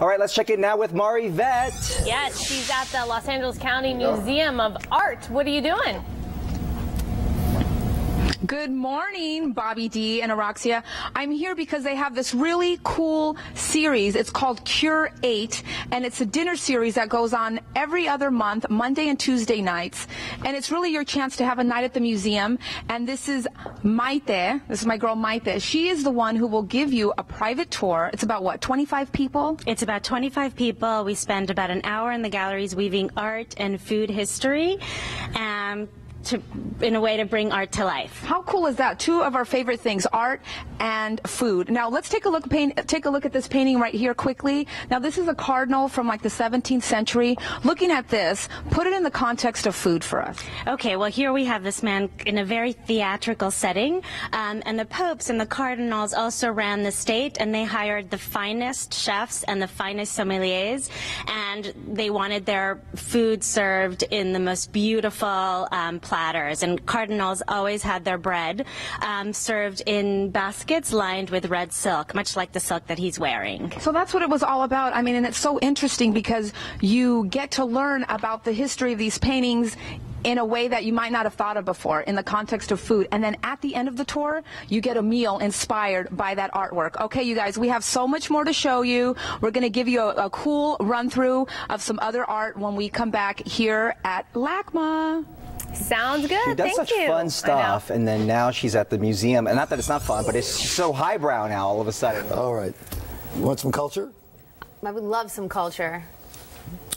All right, let's check in now with Mar Yvette. Yes, she's at the Los Angeles County Museum of Art. What are you doing? Good morning, Bobby D and Araxia. I'm here because they have this really cool series. It's called CUR-ATE, and it's a dinner series that goes on every other month, Monday and Tuesday nights. And it's really your chance to have a night at the museum. And this is Maite. This is my girl Maite. She is the one who will give you a private tour. It's about, what, 25 people? It's about 25 people. We spend about an hour in the galleries weaving art and food history. In a way to bring art to life. How cool is that? Two of our favorite things, art and food. Now let's take a look at this painting right here quickly. Now this is a cardinal from like the 17th century. Looking at this, put it in the context of food for us. Okay, well here we have this man in a very theatrical setting, and the popes and the cardinals also ran the state, and they hired the finest chefs and the finest sommeliers, and they wanted their food served in the most beautiful platters, and cardinals always had their bread served in baskets lined with red silk, much like the silk that he's wearing. So that's what it was all about. I mean, and it's so interesting because you get to learn about the history of these paintings in a way that you might not have thought of before in the context of food. And then at the end of the tour, you get a meal inspired by that artwork. Okay, you guys, we have so much more to show you. We're going to give you a cool run through of some other art when we come back here at LACMA. Sounds good. She does such fun stuff, and then now she's at the museum. And not that it's not fun, but it's so highbrow now all of a sudden. All right. You want some culture? I would love some culture.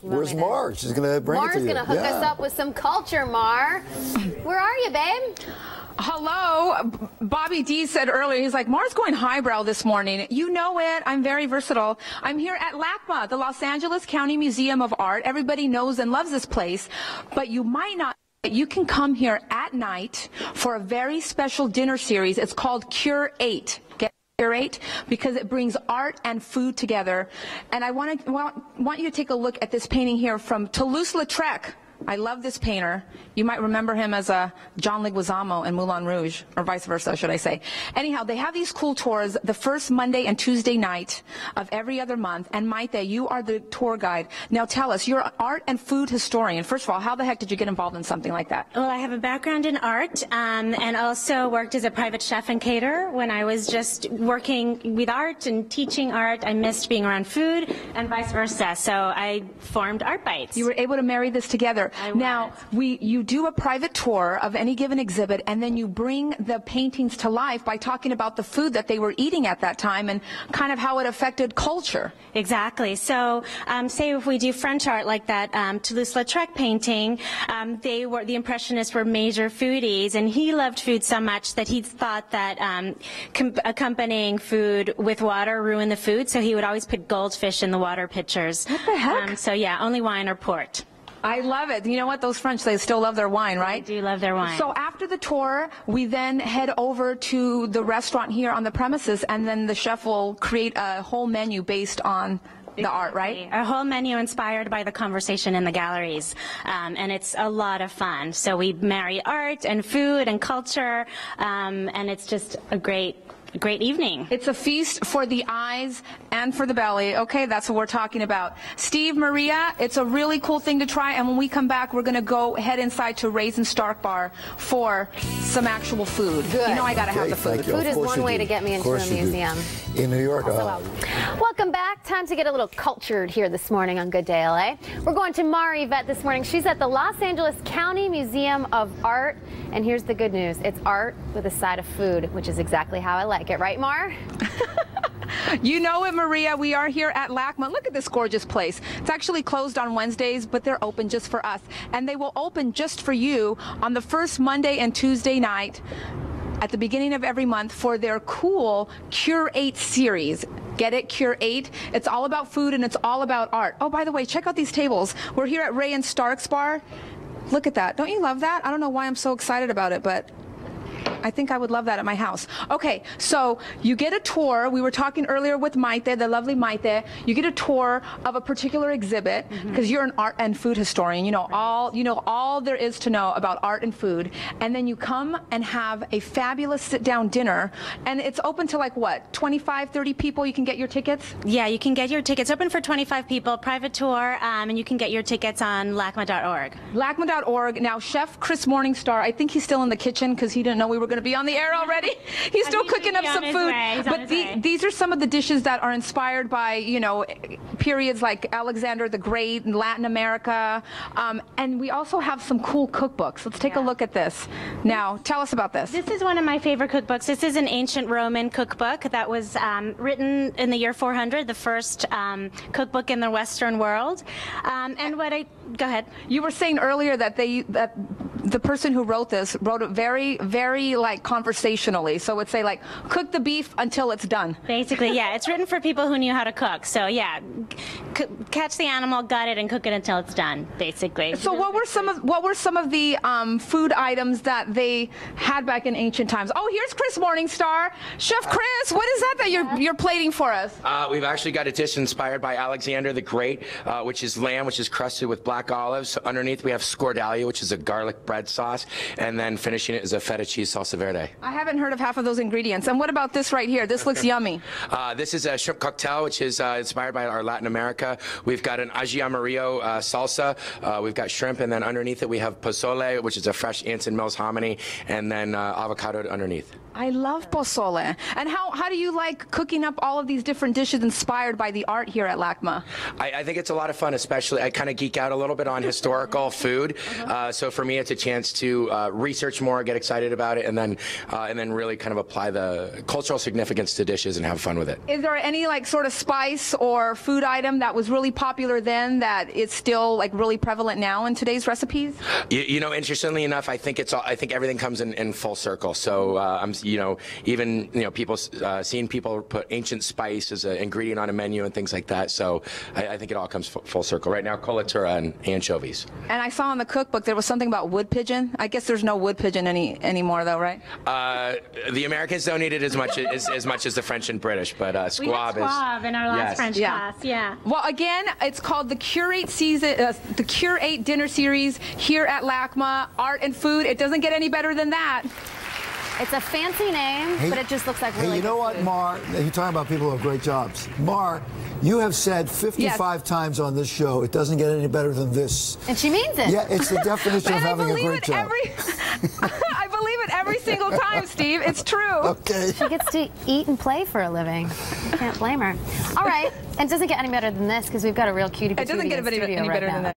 Where's Mar? She's going to bring it to you. Mar's going to hook us up with some culture, Mar. Where are you, babe? Hello. Bobby D said earlier, he's like, Mar's going highbrow this morning. You know it. I'm very versatile. I'm here at LACMA, the Los Angeles County Museum of Art. Everybody knows and loves this place, but you might not. You can come here at night for a very special dinner series. It's called CUR-ATE. Get CUR-ATE because it brings art and food together. And I want you to take a look at this painting here from Toulouse-Lautrec. I love this painter. You might remember him as John Leguizamo in Moulin Rouge, or vice versa, should I say. Anyhow, they have these cool tours the first Monday and Tuesday night of every other month. And Maite, you are the tour guide. Now tell us, you're an art and food historian. First of all, how the heck did you get involved in something like that? Well, I have a background in art and also worked as a private chef and caterer. When I was just working with art and teaching art, I missed being around food and vice versa. So I formed Art Bites. You were able to marry this together. Now, you do a private tour of any given exhibit, and then you bring the paintings to life by talking about the food that they were eating at that time and kind of how it affected culture. Exactly. So, say if we do French art like that Toulouse-Lautrec painting, the Impressionists were major foodies, and he loved food so much that he thought that accompanying food with water ruined the food, so he would always put goldfish in the water pitchers. What the heck? So yeah, only wine or port. I love it. You know what? Those French, they still love their wine, right? They do love their wine. So after the tour, we then head over to the restaurant here on the premises, and then the chef will create a whole menu based on the art, right? A whole menu inspired by the conversation in the galleries, and it's a lot of fun. So we marry art and food and culture, and it's just a great evening. It's a feast for the eyes and for the belly. Okay, that's what we're talking about. Steve, Maria, it's a really cool thing to try, and when we come back, we're going to head inside to Raisin Stark Bar for some actual food. Good. You know I got to have the food. Food is one way to get me into a museum. In New York. Welcome back. Time to get a little cultured here this morning on Good Day LA. We're going to Mar Yvette this morning. She's at the Los Angeles County Museum of Art, and here's the good news. It's art with a side of food, which is exactly how I like it. Right, Mar? You know it, Maria. We are here at LACMA. Look at this gorgeous place. It's actually closed on Wednesdays, but they're open just for us. And they will open just for you on the first Monday and Tuesday night at the beginning of every month for their cool CUR-ATE series. Get it? CUR-ATE. It's all about food and it's all about art. Oh, by the way, check out these tables. We're here at Ray and Stark's Bar. Look at that. Don't you love that? I don't know why I'm so excited about it, but I think I would love that at my house. Okay, so you get a tour. We were talking earlier with Maite, the lovely Maite. You get a tour of a particular exhibit because you're an art and food historian. You know all there is to know about art and food. And then you come and have a fabulous sit-down dinner. And it's open to like what, 25, 30 people? You can get your tickets? Yeah, you can get your tickets. Open for 25 people, private tour, and you can get your tickets on LACMA.org. LACMA.org. Now, Chef Chris Morningstar, I think he's still in the kitchen because he didn't know we were going to be on the air already. He's still cooking up some food. But these are some of the dishes that are inspired by, you know, periods like Alexander the Great in Latin America. And we also have some cool cookbooks. Let's take a look at this. Now, tell us about this. This is one of my favorite cookbooks. This is an ancient Roman cookbook that was written in the year 400, the first cookbook in the Western world. Go ahead. You were saying earlier that the person who wrote this wrote it very, very like conversationally. So it would say like, cook the beef until it's done. Basically, yeah. It's written for people who knew how to cook. So yeah, catch the animal, gut it, and cook it until it's done. Basically. So what were some of the food items that they had back in ancient times? Oh, here's Chris Morningstar. Chef Chris, what is that you're plating for us? We've actually got a dish inspired by Alexander the Great, which is lamb, which is crusted with black olives. Underneath we have scordalia, which is a garlic bread sauce, and then finishing it is a feta cheese salsa verde. I haven't heard of half of those ingredients. And what about this right here? This looks yummy. This is a shrimp cocktail, which is inspired by our Latin America. We've got an ají amarillo salsa. We've got shrimp, and then underneath it we have pozole, which is a fresh Anson Mills hominy, and then avocado underneath. I love pozole. And how do you like cooking up all of these different dishes inspired by the art here at LACMA? I think it's a lot of fun, especially I kind of geek out a little bit on historical food. So for me, it's a chance to research more, get excited about it, and then really kind of apply the cultural significance to dishes and have fun with it. Is there any like sort of spice or food item that was really popular then that is still like really prevalent now in today's recipes? You know, interestingly enough, I think everything comes in full circle. So even people seeing people put ancient spice as an ingredient on a menu and things like that. So I think it all comes full circle. Right now, colatura and anchovies. And I saw in the cookbook there was something about wood pigeon. I guess there's no wood pigeon anymore though, right? The Americans don't eat it as much as the French and British, but squab we had squab in our last French class. Yeah. Well, again, it's called the CUR-ATE the CUR-ATE dinner series here at LACMA. Art and food. It doesn't get any better than that. It's a fancy name, but it just looks like really Hey, you know what, food. Mar? You're talking about people who have great jobs. Mar, you have said 55 times on this show, it doesn't get any better than this. And she means it. Yeah, it's the definition of having a great job. I believe it every single time, Steve. It's true. Okay. She gets to eat and play for a living. Can't blame her. All right, and it doesn't get any better than this because we've got a real cutie patootie It doesn't get any better than that.